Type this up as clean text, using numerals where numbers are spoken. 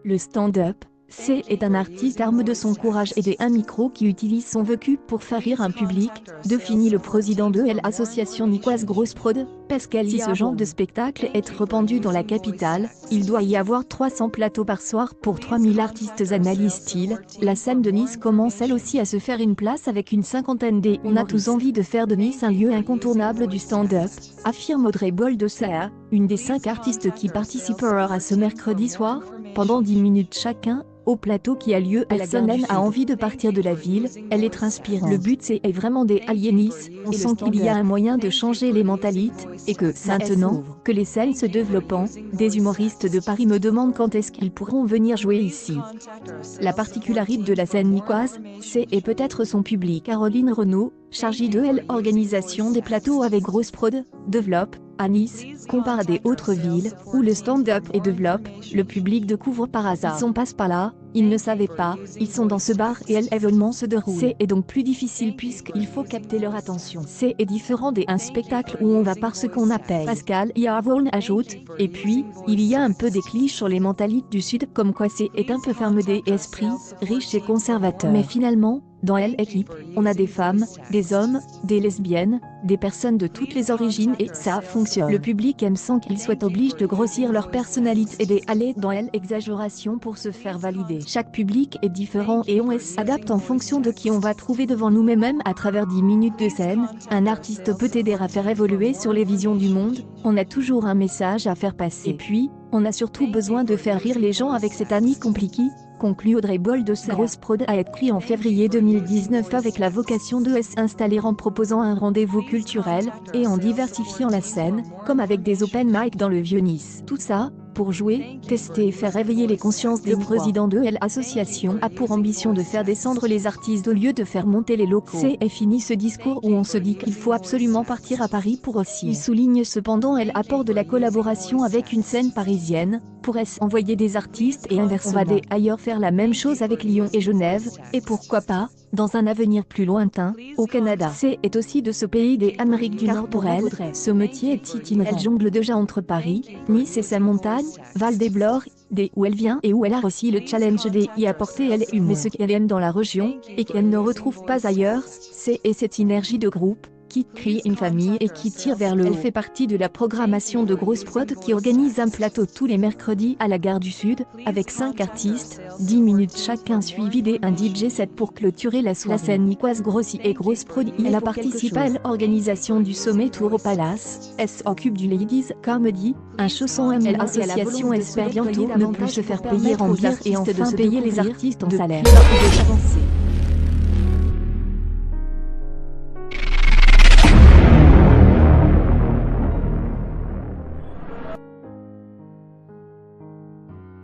Le stand-up, est un artiste arme de son courage et d'un micro qui utilise son vécu pour faire rire un public, définit le président de l'association niçoise Grosse Prod. Pascal, si ce genre de spectacle est répandu dans la capitale, il doit y avoir 300 plateaux par soir pour 3000 artistes, analyse-t-il. La scène de Nice commence elle aussi à se faire une place avec une cinquantaine d'humoristes. On a tous envie de faire de Nice un lieu incontournable du stand-up, affirme Audrey Boldesser, une des 5 artistes qui participeront à ce mercredi soir, pendant 10 minutes chacun, au plateau qui a lieu à la gare du Sud. A envie de partir de la ville, elle est inspirante. Le but est vraiment d'allier Nice, on sent qu'il y a un moyen de changer les mentalités, et que, maintenant, que les scènes se développent, des humoristes de Paris me demandent quand est-ce qu'ils pourront venir jouer ici. La particularité de la scène niçoise, est peut-être son public. Caroline Renaud, chargée de l'organisation des plateaux avec Grosse Prod, développe, à Nice, comparé à des autres villes, où le stand-up est développe, le public découvre par hasard. Ils passe par là, ils ne savaient pas, ils sont dans ce bar et l'événement se déroule. C'est donc plus difficile puisqu'il faut capter leur attention. C'est différent d'un spectacle où on va par ce qu'on appelle. Pascal Yavon ajoute, et puis, il y a un peu des clichés sur les mentalités du Sud comme quoi est un peu ferme d'esprit, riche et conservateur. Mais finalement, dans l'équipe, on a des femmes, des hommes, des lesbiennes, des personnes de toutes les origines et ça fonctionne. Le public aime sans qu'ils soient obligés de grossir leur personnalité et d'aller dans l'exagération pour se faire valider. Chaque public est différent et on s'adapte en fonction de qui on va trouver devant nous. Même à travers 10 minutes de scène, un artiste peut aider à faire évoluer sur les visions du monde, on a toujours un message à faire passer. Et puis, on a surtout besoin de faire rire les gens avec cette année compliquée, conclut Audrey Boldesser. Grosse Prod a été créé en février 2019 avec la vocation de s'installer en proposant un rendez-vous culturel, et en diversifiant la scène, comme avec des open mic dans le Vieux-Nice. Tout ça, pour jouer, tester et faire réveiller les consciences des présidents de l'association a pour ambition de faire descendre les artistes au lieu de faire monter les locaux. C'est fini ce discours où on se dit qu'il faut absolument partir à Paris pour aussi. Il souligne cependant l'apport de la collaboration avec une scène parisienne, pour envoyer des artistes et inversement. On va ailleurs faire la même chose avec Lyon et Genève, et pourquoi pas, dans un avenir plus lointain, au Canada. Est aussi de ce pays des Amériques du Nord pour elle. Ce métier est itinérant. Elle jongle déjà entre Paris, Nice et sa montagne, Val-des-Blores, où elle vient et où elle a aussi le challenge d'y apporter mais ce qu'elle aime dans la région, et qu'elle ne retrouve pas ailleurs, c'est cette énergie de groupe, qui crée une famille et qui tire vers le haut. Elle fait partie de la programmation de Grosse Prod qui organise un plateau tous les mercredis à la gare du Sud, avec 5 artistes, 10 minutes chacun suivi d'un DJ set pour clôturer la soirée. La scène niçoise grossit et Grosse Prod elle a participé à l'organisation du sommet Tour au Palace, s'occupe du Ladies Comedy, un show sans l'association espère bientôt ne plus se faire payer en bière et enfin payer les artistes en salaire.